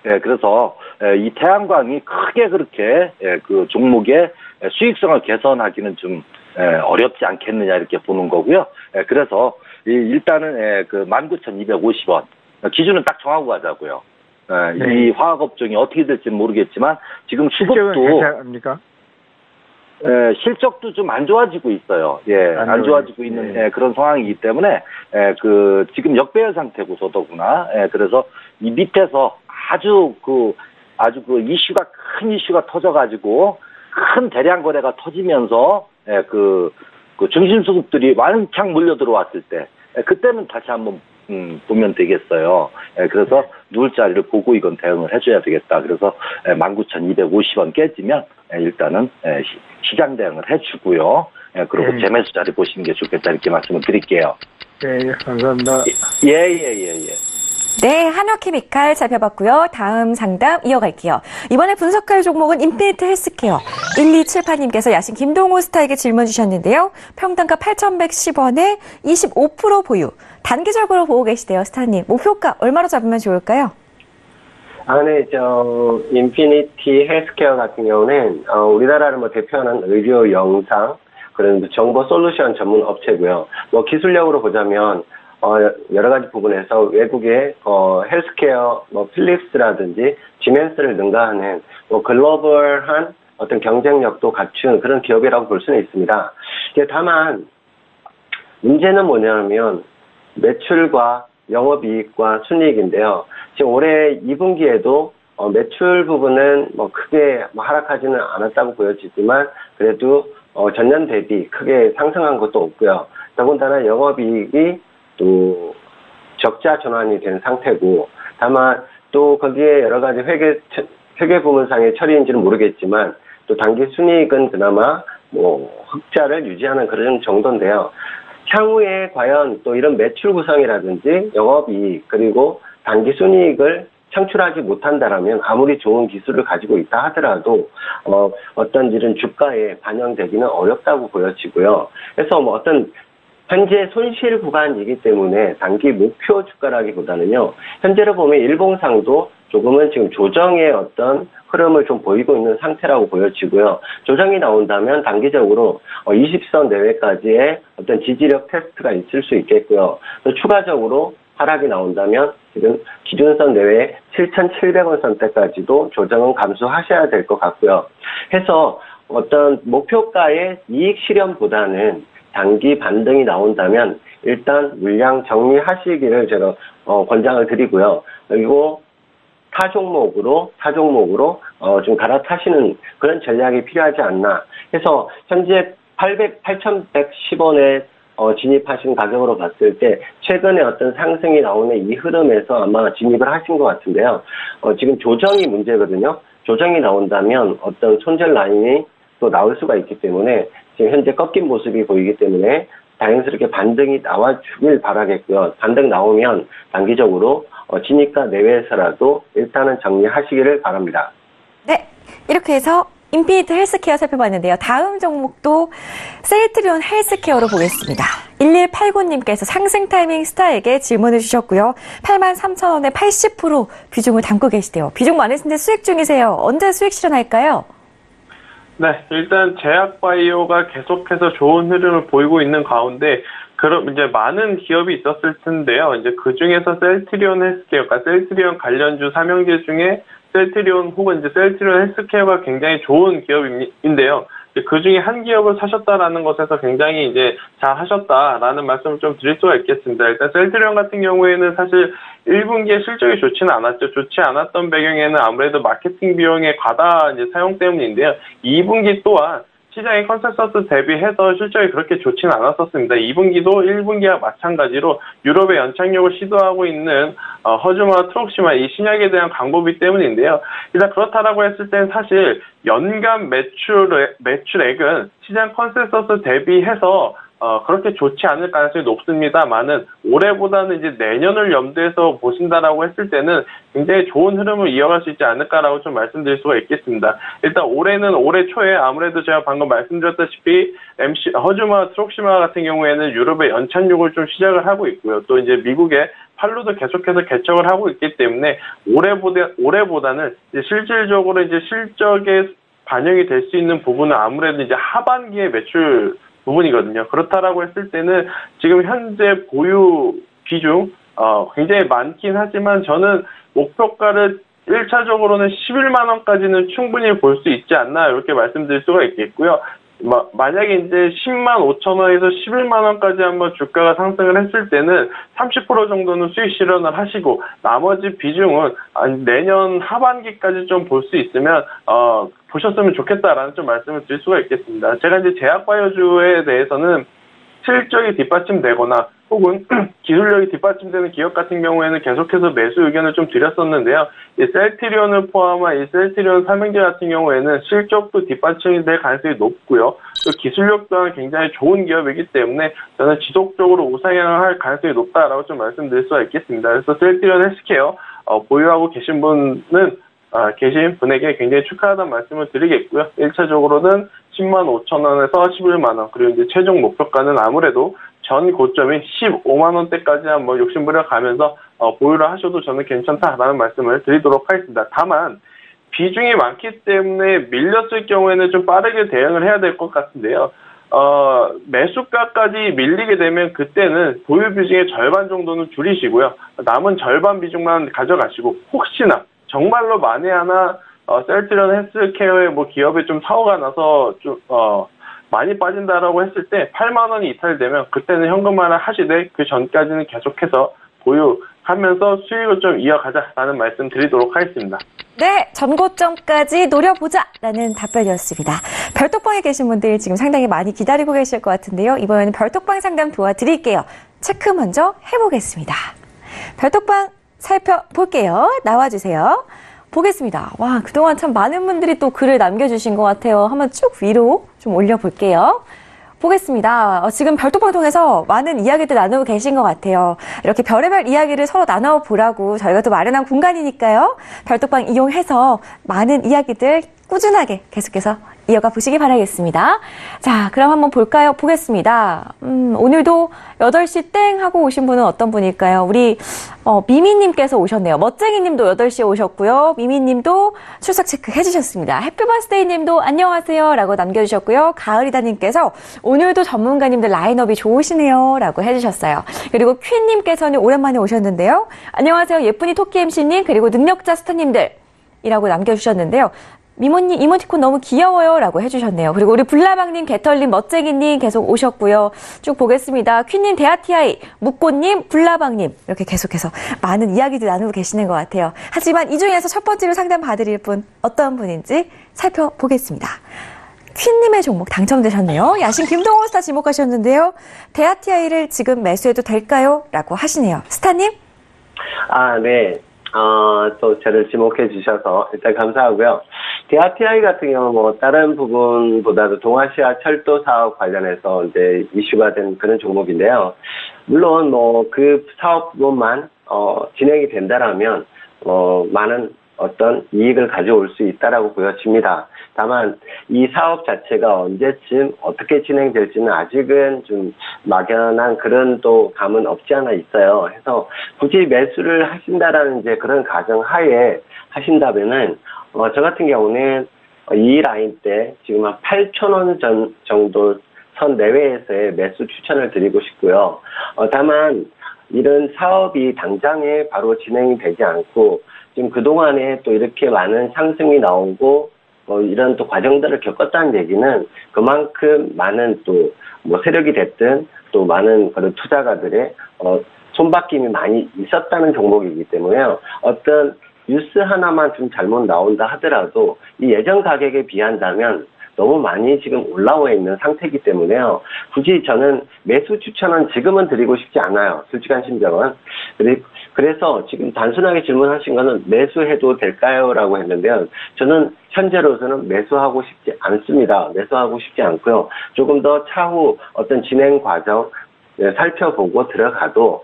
그래서 이 태양광이 크게 그렇게 그 종목의 수익성을 개선하기는 좀 어렵지 않겠느냐 이렇게 보는 거고요. 그래서 일단은 그 19,250원 기준은 딱 정하고 가자고요. 이 화학업종이 어떻게 될지는 모르겠지만 지금 수급도 괜찮습니까? 실적도 좀 안 좋아지고 있어요. 안 좋아지고 있는 그런 상황이기 때문에 그 지금 역배열 상태고 더더구나. 그래서 이 밑에서 아주 그 이슈가 큰 이슈가 터져가지고 큰 대량 거래가 터지면서 그 중심 수급들이 왕창 몰려 들어왔을 때 그때는 다시 한번 보면 되겠어요. 그래서 누울 자리를 보고 이건 대응을 해줘야 되겠다. 그래서 19,250원 깨지면 일단은 시장 대응을 해주고요. 그리고 재매수 자리 보시는 게 좋겠다 이렇게 말씀을 드릴게요. 네, 감사합니다. 네, 한화케미칼 살펴봤고요. 다음 상담 이어갈게요. 이번에 분석할 종목은 인피니트 헬스케어. 1278님께서 야신 김동호 스타에게 질문 주셨는데요. 평단가 8,110원에 25% 보유. 단기적으로 보고 계시대요, 스타님. 목표가 얼마로 잡으면 좋을까요? 네, 인피니티 헬스케어 같은 경우는, 우리나라를 대표하는 의료 영상, 그런 정보 솔루션 전문 업체고요. 기술력으로 보자면, 여러 가지 부분에서 외국의, 헬스케어, 필립스라든지, 지멘스를 능가하는, 글로벌한 어떤 경쟁력도 갖춘 그런 기업이라고 볼 수는 있습니다. 다만, 문제는 뭐냐면, 매출과 영업이익과 순이익인데요. 지금 올해 2분기에도 매출 부분은 크게 하락하지는 않았다고 보여지지만 그래도 전년 대비 크게 상승한 것도 없고요. 더군다나 영업이익이 또 적자 전환이 된 상태고 다만 또 거기에 여러 가지 회계 부문상의 처리인지는 모르겠지만 또 단기 순이익은 그나마 흑자를 유지하는 그런 정도인데요. 향후에 과연 또 이런 매출 구성이라든지 영업이익 그리고 단기 순이익을 창출하지 못한다라면 아무리 좋은 기술을 가지고 있다 하더라도 어떤 일은 주가에 반영되기는 어렵다고 보여지고요. 그래서 어떤 현재 손실 구간이기 때문에 단기 목표 주가라기보다는요. 현재로 보면 일봉상도 조금은 지금 조정의 어떤 흐름을 좀 보이고 있는 상태라고 보여지고요. 조정이 나온다면 단기적으로 20선 내외까지의 어떤 지지력 테스트가 있을 수 있겠고요. 또 추가적으로 하락이 나온다면 지금 기준선 내외 7,700원 선대까지도 조정은 감수하셔야 될 것 같고요. 해서 어떤 목표가의 이익 실현보다는 단기 반등이 나온다면 일단 물량 정리하시기를 제가 권장을 드리고요. 그리고 타 종목으로 좀 갈아타시는 그런 전략이 필요하지 않나 해서 현재 8,110원에 진입하신 가격으로 봤을 때 최근에 어떤 상승이 나오는 이 흐름에서 아마 진입을 하신 것 같은데요. 지금 조정이 문제거든요. 조정이 나온다면 어떤 손절 라인이 또 나올 수가 있기 때문에 지금 현재 꺾인 모습이 보이기 때문에 다행스럽게 반등이 나와주길 바라겠고요. 반등 나오면 단기적으로 진입가 내외에서라도 일단은 정리하시기를 바랍니다. 네, 이렇게 해서 인피니트 헬스케어 살펴봤는데요. 다음 종목도 셀트리온 헬스케어로 보겠습니다. 1189님께서 상승 타이밍 스타에게 질문을 주셨고요. 83,000원에 80% 비중을 담고 계시대요. 비중 많으신데 수익 중이세요. 언제 수익 실현할까요? 네, 일단 제약바이오가 계속해서 좋은 흐름을 보이고 있는 가운데 그럼 이제 많은 기업이 있었을 텐데요. 이제 그 중에서 셀트리온 헬스케어, 그러니까 셀트리온 관련주 삼형제 중에 셀트리온 혹은 이제 셀트리온 헬스케어가 굉장히 좋은 기업인데요. 그 중에 한 기업을 사셨다라는 것에서 굉장히 이제 잘 하셨다라는 말씀을 좀 드릴 수가 있겠습니다. 일단 셀트리온 같은 경우에는 사실 1분기에 실적이 좋지는 않았죠. 좋지 않았던 배경에는 아무래도 마케팅 비용의 과다 이제 사용 때문인데요. 2분기 또한 시장의 컨센서스 대비해서 실적이 그렇게 좋지는 않았었습니다. 2분기도 1분기와 마찬가지로 유럽의 연착륙을 시도하고 있는 허즈마와 트록시마 이 신약에 대한 광고비 때문인데요. 일단 그렇다라고 했을 땐 사실 연간 매출액은 시장 컨센서스 대비해서 그렇게 좋지 않을 가능성이 높습니다만은 올해보다는 이제 내년을 염두에서 보신다라고 했을 때는 굉장히 좋은 흐름을 이어갈 수 있지 않을까라고 좀 말씀드릴 수가 있겠습니다. 일단 올해는 올해 초에 아무래도 제가 방금 말씀드렸다시피 허즈마, 트록시마 같은 경우에는 유럽의 연착륙을 좀 시작을 하고 있고요. 또 이제 미국의 팔로도 계속해서 개척을 하고 있기 때문에 올해보다는 이제 실질적으로 이제 실적에 반영이 될 수 있는 부분은 아무래도 이제 하반기의 매출 부분이거든요. 그렇다라고 했을 때는 지금 현재 보유 비중 굉장히 많긴 하지만 저는 목표가를 1차적으로는 11만 원까지는 충분히 볼 수 있지 않나 이렇게 말씀드릴 수가 있겠고요. 만약에 이제 10만 5천 원에서 11만 원까지 한번 주가가 상승을 했을 때는 30% 정도는 수익 실현을 하시고 나머지 비중은 내년 하반기까지 좀 볼 수 있으면 보셨으면 좋겠다라는 좀 말씀을 드릴 수가 있겠습니다. 제가 이제 제약바이오주에 대해서는 실적이 뒷받침되거나 혹은 기술력이 뒷받침되는 기업 같은 경우에는 계속해서 매수 의견을 좀 드렸었는데요. 이 셀트리온을 포함한 이 셀트리온 삼형제 같은 경우에는 실적도 뒷받침이 될 가능성이 높고요. 또 기술력 또한 굉장히 좋은 기업이기 때문에 저는 지속적으로 우상향을 할 가능성이 높다라고 좀 말씀드릴 수가 있겠습니다. 그래서 셀트리온 헬스케어 보유하고 계신 분에게 굉장히 축하하다는 말씀을 드리겠고요. 1차적으로는 10만 5천 원에서 11만 원, 그리고 이제 최종 목표가는 아무래도 전 고점인 15만 원대까지 한번 욕심부려 가면서 보유를 하셔도 저는 괜찮다라는 말씀을 드리도록 하겠습니다. 다만 비중이 많기 때문에 밀렸을 경우에는 좀 빠르게 대응을 해야 될 것 같은데요. 매수가까지 밀리게 되면 그때는 보유 비중의 절반 정도는 줄이시고요. 남은 절반 비중만 가져가시고 혹시나 정말로 만에 하나 셀트리온 헬스케어의 기업에 좀 사고가 나서 좀 많이 빠진다라고 했을 때 8만 원이 이탈되면 그때는 현금화를 하시되 그 전까지는 계속해서 보유하면서 수익을 좀 이어가자라는 말씀 드리도록 하겠습니다. 네, 전고점까지 노려보자라는 답변이었습니다. 별톡방에 계신 분들 지금 상당히 많이 기다리고 계실 것 같은데요. 이번에는 별톡방 상담 도와드릴게요. 체크 먼저 해보겠습니다. 별톡방 살펴볼게요. 나와주세요. 보겠습니다. 와, 그동안 참 많은 분들이 또 글을 남겨주신 것 같아요. 한번 쭉 위로 좀 올려볼게요. 보겠습니다. 지금 별톡방 통해서 많은 이야기들 나누고 계신 것 같아요. 이렇게 별의별 이야기를 서로 나눠보라고 저희가 또 마련한 공간이니까요. 별톡방 이용해서 많은 이야기들 꾸준하게 계속해서 이어가 보시기 바라겠습니다. 자, 그럼 한번 볼까요? 보겠습니다. 오늘도 8시 땡 하고 오신 분은 어떤 분일까요? 우리 미미님께서 오셨네요. 멋쟁이님도 8시에 오셨고요. 미미님도 출석 체크 해주셨습니다. 해피버스데이님도 안녕하세요 라고 남겨주셨고요. 가을이다님께서 오늘도 전문가님들 라인업이 좋으시네요 라고 해주셨어요. 그리고 퀸님께서는 오랜만에 오셨는데요. 안녕하세요. 예쁜이 토끼 MC님 그리고 능력자 스타님들 이라고 남겨주셨는데요. 미모님 이모티콘 너무 귀여워요 라고 해주셨네요. 그리고 우리 불나방님, 개털님, 멋쟁이님 계속 오셨고요. 쭉 보겠습니다. 퀸님, 대하티아이, 묵고님, 불나방님 이렇게 계속해서 많은 이야기들 나누고 계시는 것 같아요. 하지만 이 중에서 첫 번째로 상담 받으릴 분 어떤 분인지 살펴보겠습니다. 퀸님의 종목 당첨되셨네요. 야신 김동호 스타 지목하셨는데요. 대하티아이를 지금 매수해도 될까요? 라고 하시네요. 스타님? 네. 또 저를 지목해 주셔서 일단 감사하고요. 대하티아이 같은 경우 다른 부분보다도 동아시아 철도 사업 관련해서 이제 이슈가 된 그런 종목인데요. 물론 그 사업 부분만 진행이 된다라면 많은 어떤 이익을 가져올 수 있다라고 보여집니다. 다만 이 사업 자체가 언제쯤 어떻게 진행될지는 아직은 좀 막연한 그런 또 감은 없지 않아 있어요. 그래서 굳이 매수를 하신다라는 이제 그런 가정 하에 하신다면은 저 같은 경우는 이 라인 때 지금 한 8,000원 정도 선 내외에서의 매수 추천을 드리고 싶고요. 다만 이런 사업이 당장에 바로 진행이 되지 않고 지금 그동안에 또 이렇게 많은 상승이 나오고 이런 또 과정들을 겪었다는 얘기는 그만큼 많은 또 세력이 됐든 또 많은 그런 투자가들의 손바뀜이 많이 있었다는 종목이기 때문에요. 어떤 뉴스 하나만 좀 잘못 나온다 하더라도 이 예전 가격에 비한다면 너무 많이 지금 올라와 있는 상태이기 때문에요. 굳이 저는 매수 추천은 지금은 드리고 싶지 않아요. 솔직한 심정은. 그래서 지금 단순하게 질문하신 거는 매수해도 될까요? 라고 했는데요. 저는 현재로서는 매수하고 싶지 않습니다. 매수하고 싶지 않고요. 조금 더 차후 어떤 진행 과정 살펴보고 들어가도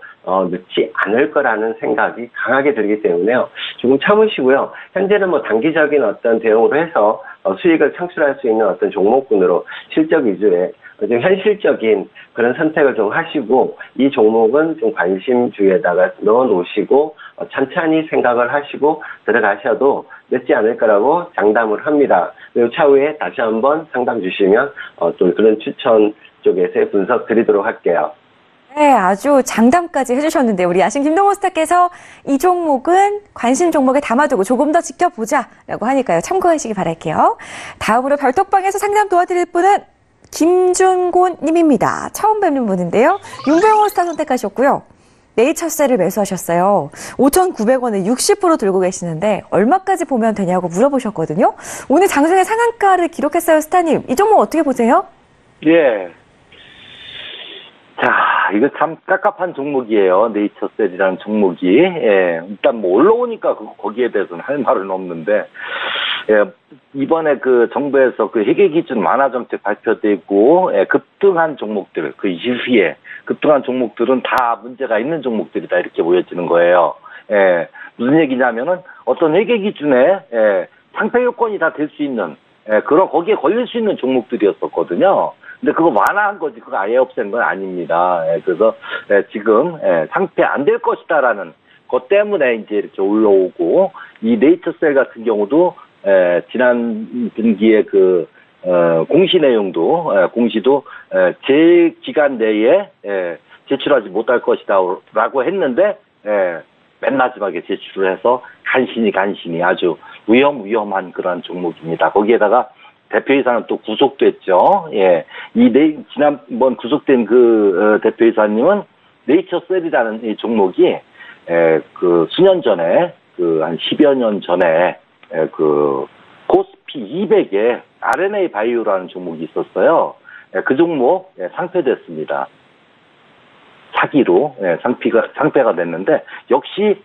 늦지 않을 거라는 생각이 강하게 들기 때문에요. 조금 참으시고요. 현재는 뭐 단기적인 어떤 대응으로 해서 수익을 창출할 수 있는 어떤 종목군으로 실적 위주의 좀 현실적인 그런 선택을 좀 하시고 이 종목은 좀 관심주에다가 넣어 놓으시고 천천히 생각을 하시고 들어가셔도 늦지 않을 거라고 장담을 합니다. 그리고 차후에 다시 한번 상담 주시면 또 그런 추천 쪽에서 분석 드리도록 할게요. 네, 아주 장담까지 해주셨는데요. 우리 야신 김동호 스타께서 이 종목은 관심 종목에 담아두고 조금 더 지켜보자라고 하니까요. 참고하시기 바랄게요. 다음으로 별톡방에서 상담 도와드릴 분은 김준곤 님입니다. 처음 뵙는 분인데요. 윤병호 스타 선택하셨고요. 네이처셀을 매수하셨어요. 5,900원에 60% 들고 계시는데 얼마까지 보면 되냐고 물어보셨거든요. 오늘 장중에 상한가를 기록했어요. 스타님. 이 종목 어떻게 보세요? 예. 자, 이거 참 깝깝한 종목이에요. 네이처셀이라는 종목이. 예. 일단 뭐 올라오니까 거기에 대해서는 할 말은 없는데, 예. 이번에 그 정부에서 그 회계 기준 완화 정책 발표되고, 예. 급등한 종목들, 그 이후에 급등한 종목들은 다 문제가 있는 종목들이다. 이렇게 보여지는 거예요. 예. 무슨 얘기냐면은 어떤 회계 기준에, 예. 상패 요건이 다 될 수 있는, 예. 그런 거기에 걸릴 수 있는 종목들이었었거든요. 근데 그거 완화한 거지, 그거 아예 없앤 건 아닙니다. 예, 그래서, 지금, 상패 안 될 것이다라는 것 때문에 이제 이렇게 올라오고, 이 네이처셀 같은 경우도, 지난 분기에 공시 내용도, 공시도, 제 기간 내에, 제출하지 못할 것이다, 라고 했는데, 맨 마지막에 제출을 해서 간신히 아주 위험한 그런 종목입니다. 거기에다가, 대표이사는 또 구속됐죠. 예. 지난번 구속된 대표이사님은 네이처셀이라는 이 종목이, 수년 전에, 한 10여 년 전에, 코스피 200에 RNA 바이오라는 종목이 있었어요. 그 종목, 상폐됐습니다. 사기로, 상폐가 됐는데, 역시,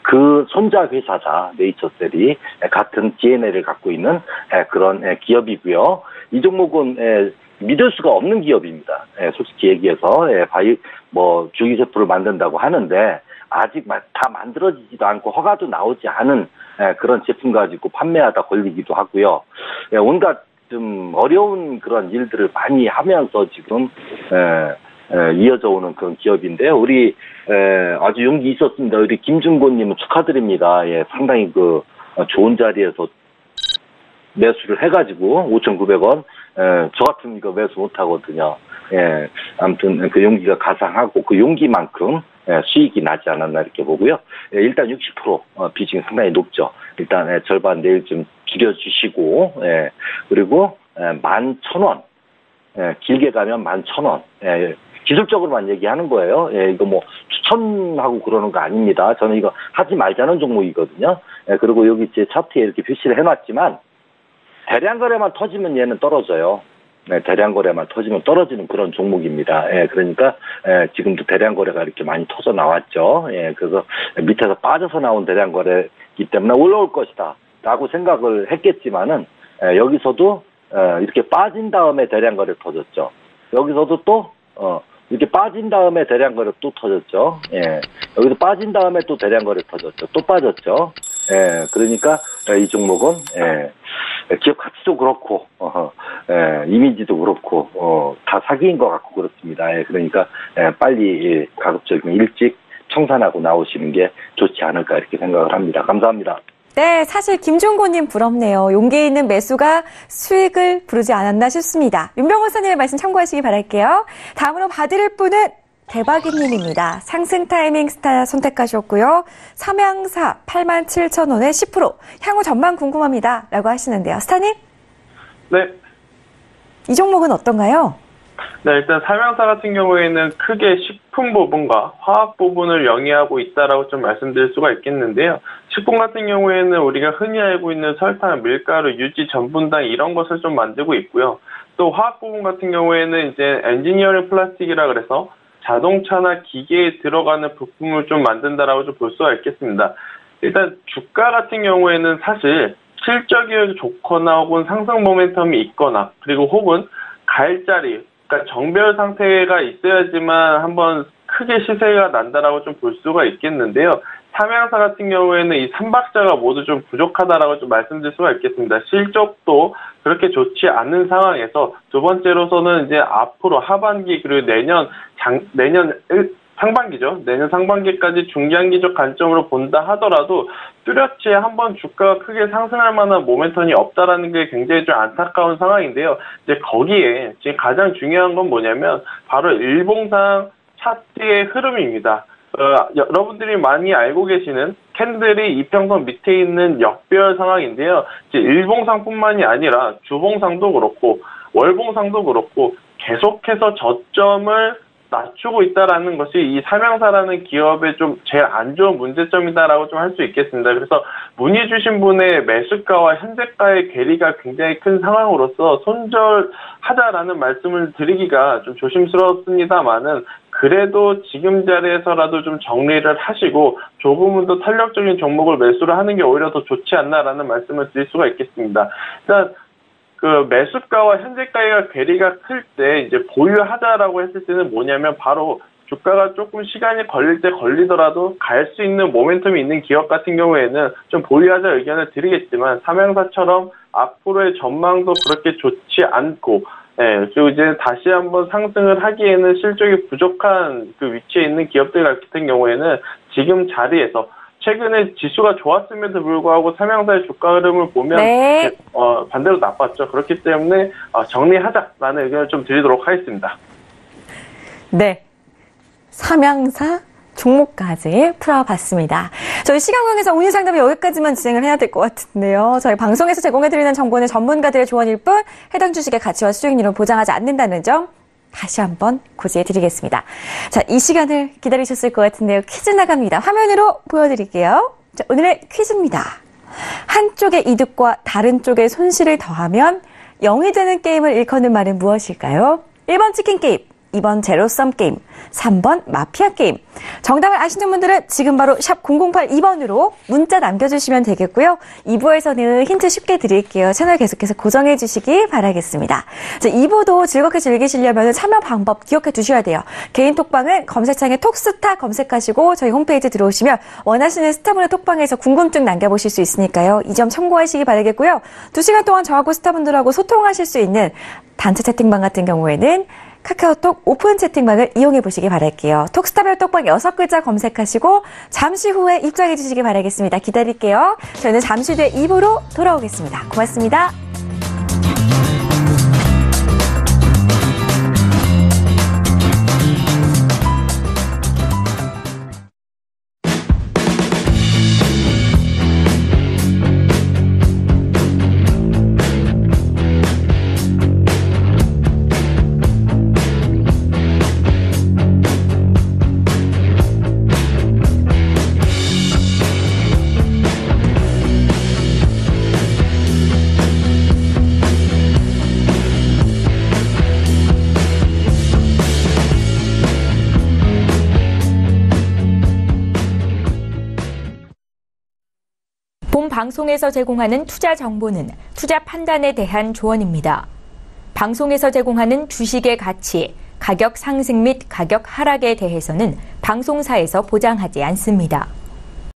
그 손자 회사다, 네이처셀이. 같은 DNA를 갖고 있는 그런 기업이고요. 이 종목은 믿을 수가 없는 기업입니다. 솔직히 얘기해서 줄기세포를 만든다고 하는데 아직 다 만들어지지도 않고 허가도 나오지 않은 그런 제품 가지고 판매하다 걸리기도 하고요. 온갖 좀 어려운 그런 일들을 많이 하면서 지금 이어져 오는 그런 기업인데요. 우리 아주 용기 있었습니다. 우리 김준곤님은 축하드립니다. 예, 상당히 좋은 자리에서 매수를 해가지고 5,900원. 저 같으면 이거 매수 못하거든요. 예, 아무튼 그 용기가 가상하고 그 용기만큼 수익이 나지 않았나 이렇게 보고요. 일단 60% 비중이 상당히 높죠. 일단 절반 내일 좀 줄여주시고, 그리고 11,000원. 길게 가면 11,000원. 기술적으로만 얘기하는 거예요. 이거 뭐 추천하고 그러는 거 아닙니다. 저는 이거 하지 말자는 종목이거든요. 그리고 여기 제 차트에 이렇게 표시를 해놨지만 대량 거래만 터지면 얘는 떨어져요. 대량 거래만 터지면 떨어지는 그런 종목입니다. 그러니까 지금도 대량 거래가 이렇게 많이 터져 나왔죠. 그래서 밑에서 빠져서 나온 대량 거래이기 때문에 올라올 것이다라고 생각을 했겠지만은 여기서도 이렇게 빠진 다음에 대량 거래 터졌죠. 여기서도 또 이렇게 빠진 다음에 대량 거래 또 터졌죠. 여기서 빠진 다음에 또 대량 거래 터졌죠. 또 빠졌죠. 그러니까 이 종목은 기업 가치도 그렇고 이미지도 그렇고 다 사기인 것 같고 그렇습니다. 그러니까 빨리 가급적이면 일찍 청산하고 나오시는 게 좋지 않을까 이렇게 생각을 합니다. 감사합니다. 네, 사실 김준곤님 부럽네요. 용기 있는 매수가 수익을 부르지 않았나 싶습니다. 윤병호 선생님의 말씀 참고하시기 바랄게요. 다음으로 봐드릴 분은 대박이님입니다. 상승 타이밍 스타 선택하셨고요. 삼양사 87,000원에 10%. 향후 전망 궁금합니다. 라고 하시는데요. 스타님? 네. 이 종목은 어떤가요? 네, 일단 삼양사 같은 경우에는 크게 식품 부분과 화학 부분을 영위하고 있다라고 좀 말씀드릴 수가 있겠는데요. 식품 같은 경우에는 우리가 흔히 알고 있는 설탕, 밀가루, 유지, 전분당 이런 것을 좀 만들고 있고요. 또 화학 부분 같은 경우에는 이제 엔지니어링 플라스틱이라 그래서 자동차나 기계에 들어가는 부품을 좀 만든다라고 좀 볼 수가 있겠습니다. 일단 주가 같은 경우에는 사실 실적이 좋거나 혹은 상승 모멘텀이 있거나 그리고 혹은 가을자리, 그러니까 정별 상태가 있어야지만 한번 크게 시세가 난다라고 좀 볼 수가 있겠는데요. 삼양사 같은 경우에는 이 3박자가 모두 좀 부족하다라고 좀 말씀드릴 수가 있겠습니다. 실적도 그렇게 좋지 않은 상황에서 두 번째로서는 이제 앞으로 하반기 그리고 내년 상반기죠. 내년 상반기까지 중장기적 관점으로 본다 하더라도 뚜렷이 한번 주가가 크게 상승할 만한 모멘텀이 없다라는 게 굉장히 좀 안타까운 상황인데요. 이제 거기에 지금 가장 중요한 건 뭐냐면 바로 일봉상 차트의 흐름입니다. 여러분들이 많이 알고 계시는 캔들이 이평선 밑에 있는 역별 상황인데요. 이제 일봉상뿐만이 아니라 주봉상도 그렇고 월봉상도 그렇고 계속해서 저점을 낮추고 있다라는 것이 이 삼양사라는 기업의 좀 제일 안 좋은 문제점이다라고 좀 할 수 있겠습니다. 그래서 문의 주신 분의 매수가와 현재가의 괴리가 굉장히 큰 상황으로서 손절하자라는 말씀을 드리기가 좀 조심스럽습니다만은 그래도 지금 자리에서라도 좀 정리를 하시고 조금은 더 탄력적인 종목을 매수를 하는 게 오히려 더 좋지 않나라는 말씀을 드릴 수가 있겠습니다. 일단 그 매수가와 현재가의 괴리가 클 때 이제 보유하자라고 했을 때는 뭐냐면 바로 주가가 조금 시간이 걸릴 때 걸리더라도 갈 수 있는 모멘텀이 있는 기업 같은 경우에는 좀 보유하자 의견을 드리겠지만 삼양사처럼 앞으로의 전망도 그렇게 좋지 않고 그리고 이제 다시 한번 상승을 하기에는 실적이 부족한 그 위치에 있는 기업들 같은 경우에는 지금 자리에서 최근에 지수가 좋았음에도 불구하고 삼양사의 주가 흐름을 보면 반대로 나빴죠. 그렇기 때문에 정리하자라는 의견을 좀 드리도록 하겠습니다. 네, 삼양사 종목까지 풀어봤습니다. 저희 시간 관계상 오늘 상담이 여기까지만 진행을 해야 될 것 같은데요. 저희 방송에서 제공해드리는 정보는 전문가들의 조언일 뿐 해당 주식의 가치와 수익률은 보장하지 않는다는 점 다시 한번 고지해드리겠습니다. 자, 이 시간을 기다리셨을 것 같은데요. 퀴즈 나갑니다. 화면으로 보여드릴게요. 자, 오늘의 퀴즈입니다. 한쪽의 이득과 다른 쪽의 손실을 더하면 0이 되는 게임을 일컫는 말은 무엇일까요? 1번 치킨 게임, 2번 제로섬 게임, 3번 마피아 게임. 정답을 아시는 분들은 지금 바로 샵 0082번으로 문자 남겨주시면 되겠고요. 2부에서는 힌트 쉽게 드릴게요. 채널 계속해서 고정해 주시기 바라겠습니다. 자, 2부도 즐겁게 즐기시려면 참여 방법 기억해 두셔야 돼요. 개인 톡방은 검색창에 톡스타 검색하시고 저희 홈페이지 들어오시면 원하시는 스타분의 톡방에서 궁금증 남겨보실 수 있으니까요. 이 점 참고하시기 바라겠고요. 2시간 동안 저하고 스타분들하고 소통하실 수 있는 단체 채팅방 같은 경우에는 카카오톡 오픈 채팅방을 이용해 보시기 바랄게요. 톡스타별 톡방 6글자 검색하시고 잠시 후에 입장해 주시기 바라겠습니다. 기다릴게요. 저희는 잠시 뒤에 2부로 돌아오겠습니다. 고맙습니다. 본 방송에서 제공하는 투자 정보는 투자 판단에 대한 조언입니다. 방송에서 제공하는 주식의 가치, 가격 상승 및 가격 하락에 대해서는 방송사에서 보장하지 않습니다.